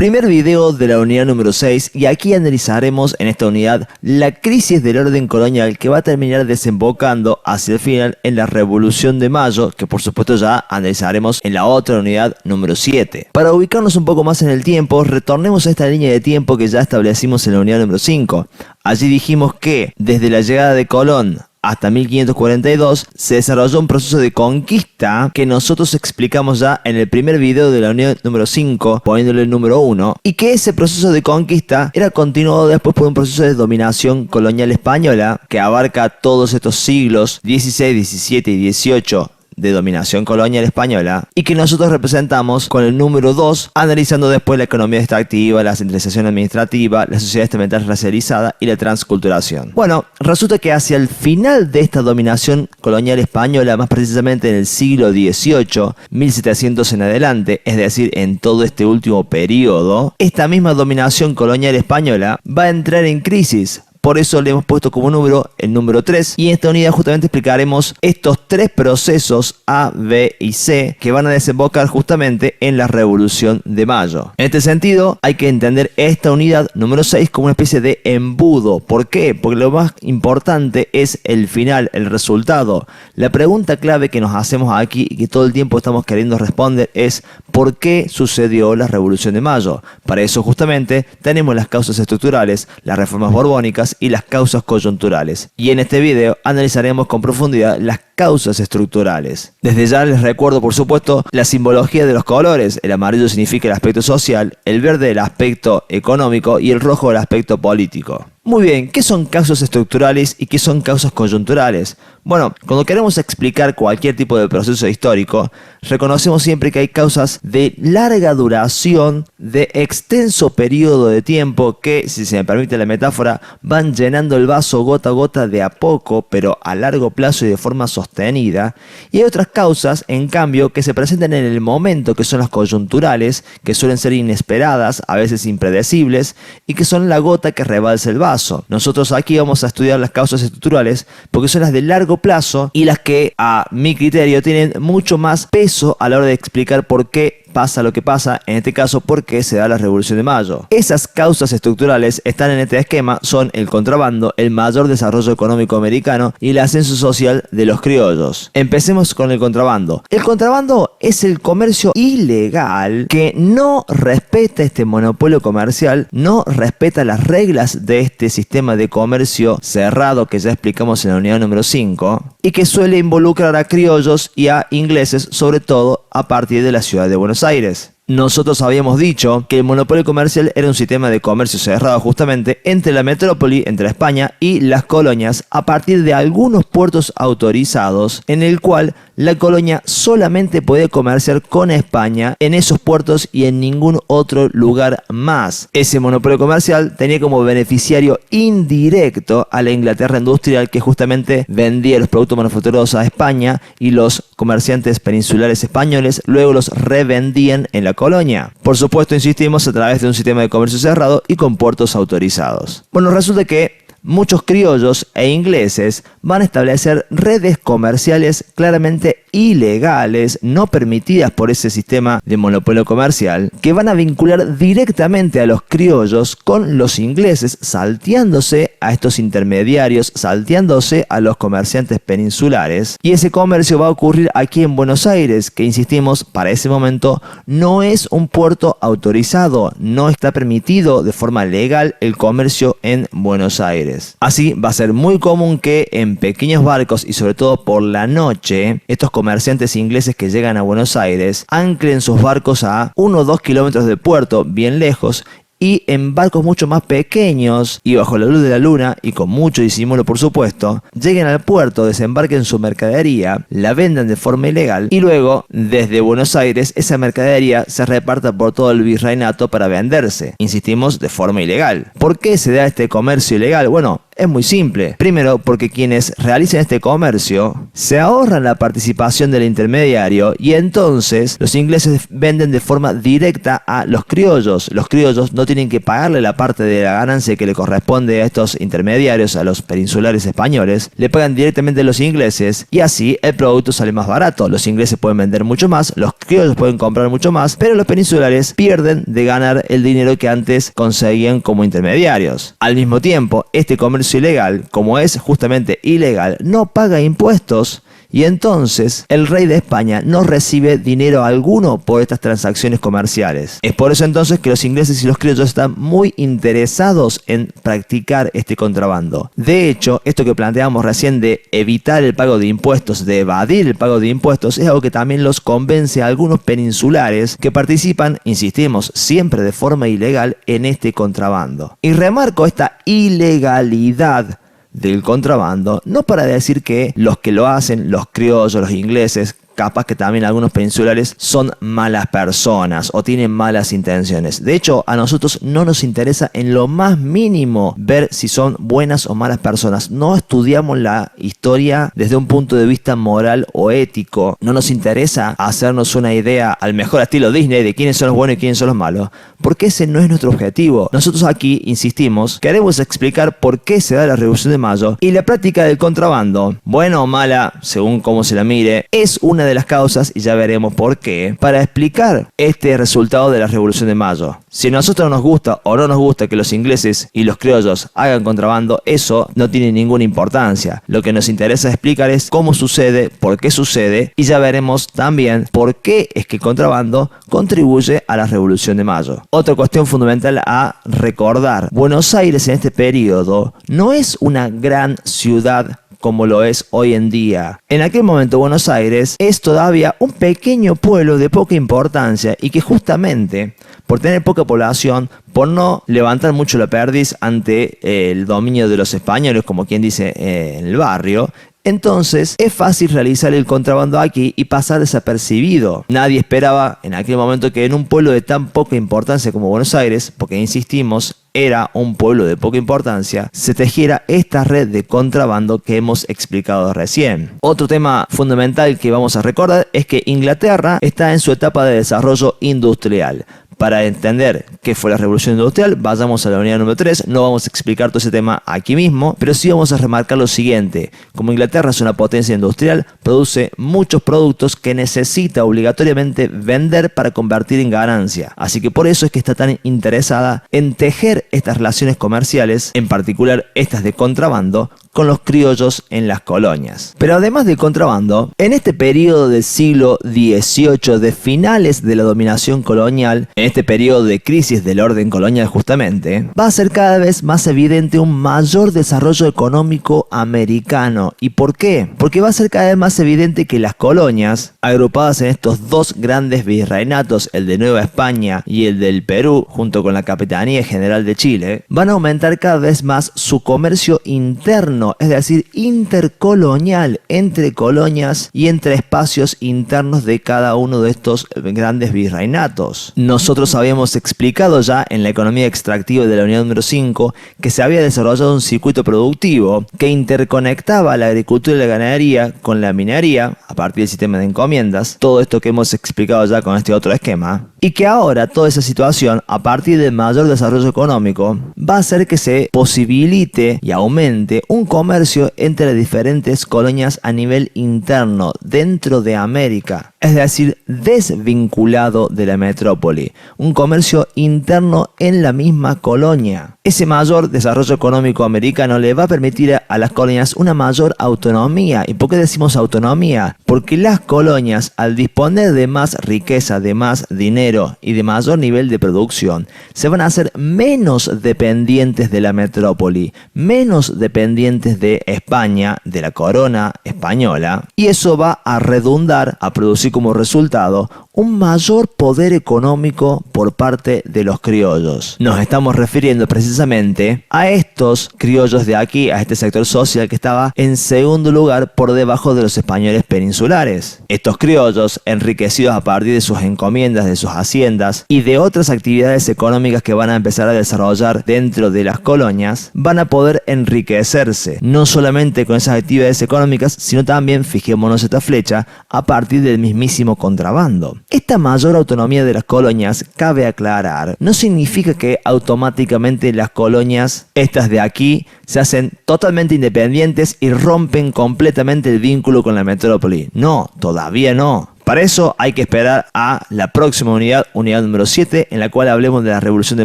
Primer video de la unidad número 6 y aquí analizaremos en esta unidad la crisis del orden colonial que va a terminar desembocando hacia el final en la Revolución de Mayo, que por supuesto ya analizaremos en la otra unidad número 7. Para ubicarnos un poco más en el tiempo, retornemos a esta línea de tiempo que ya establecimos en la unidad número 5. Allí dijimos que desde la llegada de Colón hasta 1542 se desarrolló un proceso de conquista que nosotros explicamos ya en el primer video de la unidad número 5, poniéndole el número 1, y que ese proceso de conquista era continuado después por un proceso de dominación colonial española que abarca todos estos siglos 16, 17 y 18 de dominación colonial española y que nosotros representamos con el número 2, analizando después la economía extractiva, la centralización administrativa, la sociedad estamental racializada y la transculturación. Bueno, resulta que hacia el final de esta dominación colonial española, más precisamente en el siglo XVIII, 1700 en adelante, es decir, en todo este último periodo, esta misma dominación colonial española va a entrar en crisis. Por eso le hemos puesto como número el número 3 y en esta unidad justamente explicaremos estos tres procesos A, B y C que van a desembocar justamente en la Revolución de Mayo. En este sentido hay que entender esta unidad número 6 como una especie de embudo. ¿Por qué? Porque lo más importante es el final, el resultado. La pregunta clave que nos hacemos aquí y que todo el tiempo estamos queriendo responder es ¿por qué sucedió la Revolución de Mayo? Para eso justamente tenemos las causas estructurales, las reformas borbónicas y las causas coyunturales. Y en este video analizaremos con profundidad las causas estructurales. Desde ya les recuerdo por supuesto la simbología de los colores. El amarillo significa el aspecto social, el verde el aspecto económico y el rojo el aspecto político. Muy bien, ¿qué son causas estructurales y qué son causas coyunturales? Bueno, cuando queremos explicar cualquier tipo de proceso histórico, reconocemos siempre que hay causas de larga duración, de extenso periodo de tiempo que, si se me permite la metáfora, van llenando el vaso gota a gota de a poco, pero a largo plazo y de forma sostenida. Y hay otras causas, en cambio, que se presentan en el momento, que son las coyunturales, que suelen ser inesperadas, a veces impredecibles, y que son la gota que rebalsa el vaso. Nosotros aquí vamos a estudiar las causas estructurales porque son las de largo plazo y las que, a mi criterio, tienen mucho más peso a la hora de explicar por qué pasa lo que pasa, en este caso por qué se da la Revolución de Mayo. Esas causas estructurales están en este esquema, son el contrabando, el mayor desarrollo económico americano y el ascenso social de los criollos. Empecemos con el contrabando. El contrabando es el comercio ilegal que no respeta este monopolio comercial, no respeta las reglas de este sistema de comercio cerrado que ya explicamos en la unidad número 5 y que suele involucrar a criollos y a ingleses, sobre todo a partir de la ciudad de Buenos Aires. Nosotros habíamos dicho que el monopolio comercial era un sistema de comercio cerrado justamente entre la metrópoli, entre España y las colonias a partir de algunos puertos autorizados en el cual la colonia solamente podía comerciar con España en esos puertos y en ningún otro lugar más. Ese monopolio comercial tenía como beneficiario indirecto a la Inglaterra industrial que justamente vendía los productos manufacturados a España y los comerciantes peninsulares españoles luego los revendían en la colonia. Por supuesto, insistimos, a través de un sistema de comercio cerrado y con puertos autorizados. Bueno, resulta que muchos criollos e ingleses van a establecer redes comerciales claramente ilegales, no permitidas por ese sistema de monopolio comercial, que van a vincular directamente a los criollos con los ingleses, salteándose a estos intermediarios, salteándose a los comerciantes peninsulares. Y ese comercio va a ocurrir aquí en Buenos Aires, que insistimos, para ese momento no es un puerto autorizado, no está permitido de forma legal el comercio en Buenos Aires. Así va a ser muy común que en pequeños barcos y sobre todo por la noche, estos comerciantes ingleses que llegan a Buenos Aires anclen sus barcos a 1 o 2 kilómetros del puerto, bien lejos, y en barcos mucho más pequeños y bajo la luz de la luna y con mucho disimulo por supuesto, lleguen al puerto, desembarquen su mercadería, la vendan de forma ilegal y luego desde Buenos Aires esa mercadería se reparta por todo el virreinato para venderse, insistimos, de forma ilegal. ¿Por qué se da este comercio ilegal? Bueno, Es muy simple. Primero, porque quienes realicen este comercio se ahorran la participación del intermediario y entonces los ingleses venden de forma directa a los criollos. Los criollos no tienen que pagarle la parte de la ganancia que le corresponde a estos intermediarios, a los peninsulares españoles. Le pagan directamente a los ingleses y así el producto sale más barato. Los ingleses pueden vender mucho más, los criollos pueden comprar mucho más, pero los peninsulares pierden de ganar el dinero que antes conseguían como intermediarios. Al mismo tiempo, este comercio ilegal, como es justamente ilegal, no paga impuestos y entonces el rey de España no recibe dinero alguno por estas transacciones comerciales. Es por eso entonces que los ingleses y los criollos están muy interesados en practicar este contrabando. De hecho, esto que planteamos recién de evitar el pago de impuestos, de evadir el pago de impuestos, es algo que también los convence a algunos peninsulares que participan, insistimos, siempre de forma ilegal en este contrabando. Y remarco esta ilegalidad del contrabando, no para decir que los que lo hacen, los criollos, los ingleses, capaz que también algunos peninsulares son malas personas o tienen malas intenciones. De hecho, a nosotros no nos interesa en lo más mínimo ver si son buenas o malas personas. No estudiamos la historia desde un punto de vista moral o ético. No nos interesa hacernos una idea al mejor estilo Disney de quiénes son los buenos y quiénes son los malos, porque ese no es nuestro objetivo. Nosotros aquí, insistimos, queremos explicar por qué se da la Revolución de Mayo y la práctica del contrabando, buena o mala, según cómo se la mire, es una de las causas, y ya veremos por qué, para explicar este resultado de la Revolución de Mayo. Si a nosotros nos gusta o no nos gusta que los ingleses y los criollos hagan contrabando, eso no tiene ninguna importancia. Lo que nos interesa explicar es cómo sucede, por qué sucede, y ya veremos también por qué es que el contrabando contribuye a la Revolución de Mayo. Otra cuestión fundamental a recordar: Buenos Aires en este periodo no es una gran ciudad como lo es hoy en día. En aquel momento Buenos Aires es todavía un pequeño pueblo de poca importancia y que justamente por tener poca población, por no levantar mucho la perdiz ante el dominio de los españoles, como quien dice en el barrio, entonces es fácil realizar el contrabando aquí y pasar desapercibido. Nadie esperaba en aquel momento que en un pueblo de tan poca importancia como Buenos Aires, porque insistimos, era un pueblo de poca importancia, se tejiera esta red de contrabando que hemos explicado recién. Otro tema fundamental que vamos a recordar es que Inglaterra está en su etapa de desarrollo industrial. Para entender qué fue la revolución industrial, vayamos a la unidad número 3. No vamos a explicar todo ese tema aquí mismo, pero sí vamos a remarcar lo siguiente. Como Inglaterra es una potencia industrial, produce muchos productos que necesita obligatoriamente vender para convertir en ganancia. Así que por eso es que está tan interesada en tejer estas relaciones comerciales, en particular estas de contrabando, con los criollos en las colonias. Pero además del contrabando, en este periodo del siglo XVIII, de finales de la dominación colonial, en este periodo de crisis del orden colonial justamente, va a ser cada vez más evidente un mayor desarrollo económico americano. ¿Y por qué? Porque va a ser cada vez más evidente que las colonias, agrupadas en estos dos grandes virreinatos, el de Nueva España y el del Perú, junto con la Capitanía General de Chile, van a aumentar cada vez más su comercio interno, es decir, intercolonial, entre colonias y entre espacios internos de cada uno de estos grandes virreinatos. Nosotros habíamos explicado ya en la economía extractiva de la unidad número 5 que se había desarrollado un circuito productivo que interconectaba la agricultura y la ganadería con la minería a partir del sistema de encomiendas, todo esto que hemos explicado ya con este otro esquema, y que ahora toda esa situación, a partir del mayor desarrollo económico, va a hacer que se posibilite y aumente un comercio entre las diferentes colonias a nivel interno dentro de América, es decir, desvinculado de la metrópoli, un comercio interno en la misma colonia. Ese mayor desarrollo económico americano le va a permitir a las colonias una mayor autonomía. ¿Y por qué decimos autonomía? Porque las colonias, al disponer de más riqueza, de más dinero y de mayor nivel de producción, se van a hacer menos dependientes de la metrópoli, menos dependientes de España, de la corona española, y eso va a redundar, a producir como resultado un mayor poder económico por parte de los criollos. Nos estamos refiriendo precisamente a estos criollos de aquí, a este sector social que estaba en segundo lugar por debajo de los españoles peninsulares. Estos criollos, enriquecidos a partir de sus encomiendas, de sus haciendas y de otras actividades económicas que van a empezar a desarrollar dentro de las colonias, van a poder enriquecerse, no solamente con esas actividades económicas, sino también, fijémonos esta flecha, a partir del mismísimo contrabando. Esta mayor autonomía de las colonias, cabe aclarar, no significa que automáticamente las colonias, estas de aquí, se hacen totalmente independientes y rompen completamente el vínculo con la metrópoli. No, todavía no. Para eso hay que esperar a la próxima unidad número 7, en la cual hablemos de la Revolución de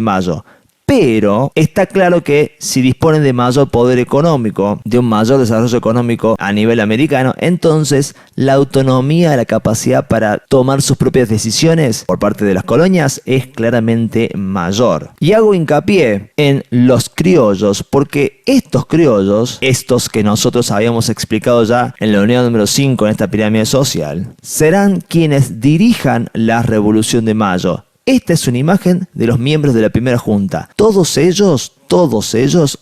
Mayo. Pero está claro que si disponen de mayor poder económico, de un mayor desarrollo económico a nivel americano, entonces la autonomía, la capacidad para tomar sus propias decisiones por parte de las colonias es claramente mayor. Y hago hincapié en los criollos porque estos criollos, estos que nosotros habíamos explicado ya en la unidad número 5 en esta pirámide social, serán quienes dirijan la Revolución de Mayo. Esta es una imagen de los miembros de la primera junta. Todos ellos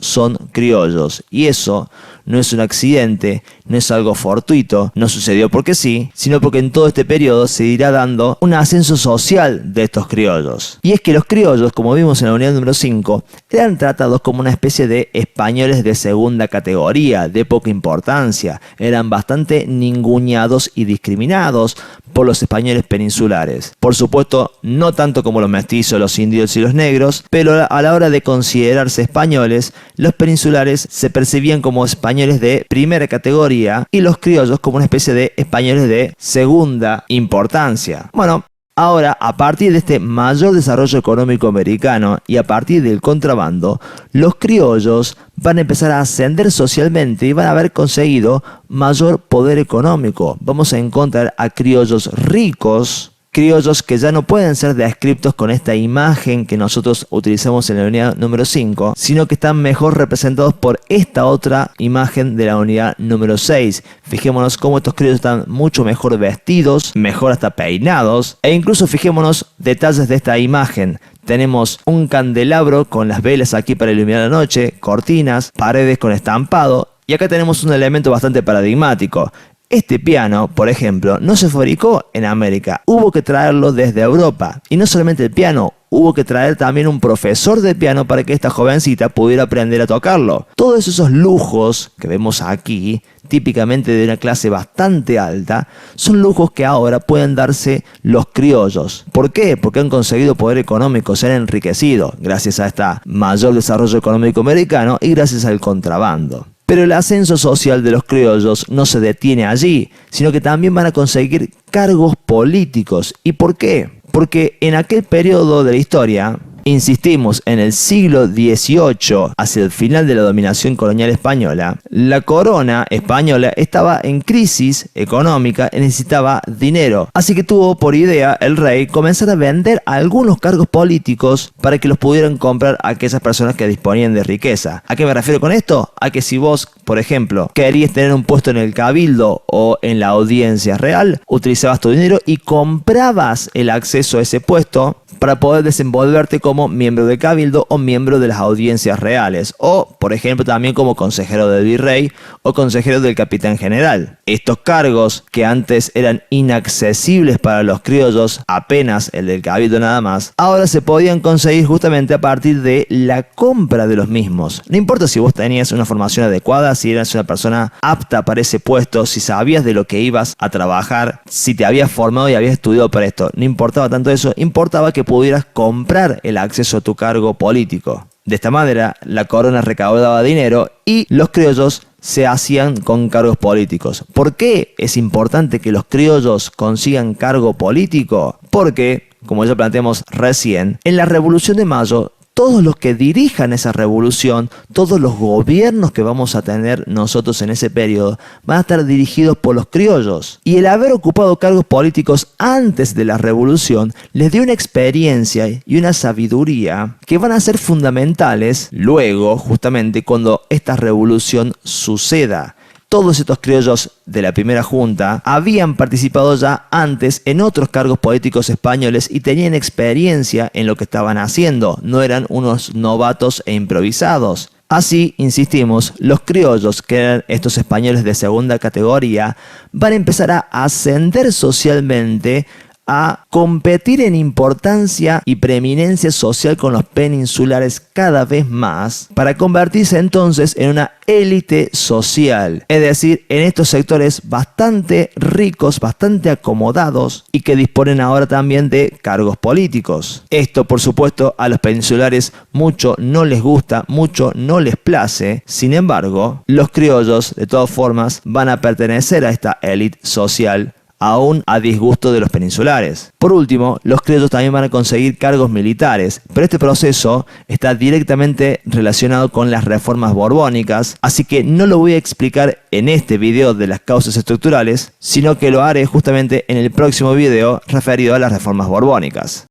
son criollos. Y eso no es un accidente, no es algo fortuito, no sucedió porque sí, sino porque en todo este periodo se irá dando un ascenso social de estos criollos. Y es que los criollos, como vimos en la unidad número 5, eran tratados como una especie de españoles de segunda categoría, de poca importancia. Eran bastante ninguneados y discriminados por los españoles peninsulares. Por supuesto, no tanto como los mestizos, los indios y los negros, pero a la hora de considerarse españoles, los peninsulares se percibían como españoles de primera categoría y los criollos como una especie de españoles de segunda importancia. Bueno, ahora, a partir de este mayor desarrollo económico americano y a partir del contrabando, los criollos van a empezar a ascender socialmente y van a haber conseguido mayor poder económico. Vamos a encontrar a criollos ricos, criollos que ya no pueden ser descriptos con esta imagen que nosotros utilizamos en la unidad número 5, sino que están mejor representados por esta otra imagen de la unidad número 6. Fijémonos cómo estos criollos están mucho mejor vestidos, mejor hasta peinados, e incluso fijémonos detalles de esta imagen. Tenemos un candelabro con las velas aquí para iluminar la noche, cortinas, paredes con estampado, y acá tenemos un elemento bastante paradigmático. Este piano, por ejemplo, no se fabricó en América, hubo que traerlo desde Europa. Y no solamente el piano, hubo que traer también un profesor de piano para que esta jovencita pudiera aprender a tocarlo. Todos esos lujos que vemos aquí, típicamente de una clase bastante alta, son lujos que ahora pueden darse los criollos. ¿Por qué? Porque han conseguido poder económico, se han enriquecido gracias a este mayor desarrollo económico americano y gracias al contrabando. Pero el ascenso social de los criollos no se detiene allí, sino que también van a conseguir cargos políticos. ¿Y por qué? Porque en aquel periodo de la historia, insistimos, en el siglo XVIII, hacia el final de la dominación colonial española, la corona española estaba en crisis económica y necesitaba dinero. Así que tuvo por idea el rey comenzar a vender algunos cargos políticos para que los pudieran comprar aquellas personas que disponían de riqueza. ¿A qué me refiero con esto? A que si vos, por ejemplo, querías tener un puesto en el cabildo o en la audiencia real, utilizabas tu dinero y comprabas el acceso a ese puesto para poder desenvolverte como miembro del cabildo o miembro de las audiencias reales, o por ejemplo también como consejero del virrey o consejero del capitán general. Estos cargos que antes eran inaccesibles para los criollos, apenas el del cabildo nada más, ahora se podían conseguir justamente a partir de la compra de los mismos. No importa si vos tenías una formación adecuada, si eras una persona apta para ese puesto, si sabías de lo que ibas a trabajar, si te habías formado y habías estudiado para esto, no importaba tanto eso, importaba que pudieras comprar el acceso a tu cargo político. De esta manera, la corona recaudaba dinero y los criollos se hacían con cargos políticos. ¿Por qué es importante que los criollos consigan cargo político? Porque, como ya planteamos recién, en la Revolución de Mayo, todos los que dirijan esa revolución, todos los gobiernos que vamos a tener nosotros en ese periodo, van a estar dirigidos por los criollos. Y el haber ocupado cargos políticos antes de la revolución les dio una experiencia y una sabiduría que van a ser fundamentales luego, justamente, cuando esta revolución suceda. todos estos criollos de la primera junta habían participado ya antes en otros cargos políticos españoles y tenían experiencia en lo que estaban haciendo, no eran unos novatos e improvisados. Así, insistimos, los criollos, que eran estos españoles de segunda categoría, van a empezar a ascender socialmente, a competir en importancia y preeminencia social con los peninsulares cada vez más, para convertirse entonces en una élite social, es decir, en estos sectores bastante ricos, bastante acomodados y que disponen ahora también de cargos políticos. Esto, por supuesto, a los peninsulares mucho no les gusta, mucho no les place. Sin embargo, los criollos, de todas formas, van a pertenecer a esta élite social, aún a disgusto de los peninsulares. Por último, los criollos también van a conseguir cargos militares, pero este proceso está directamente relacionado con las reformas borbónicas, así que no lo voy a explicar en este video de las causas estructurales, sino que lo haré justamente en el próximo video referido a las reformas borbónicas.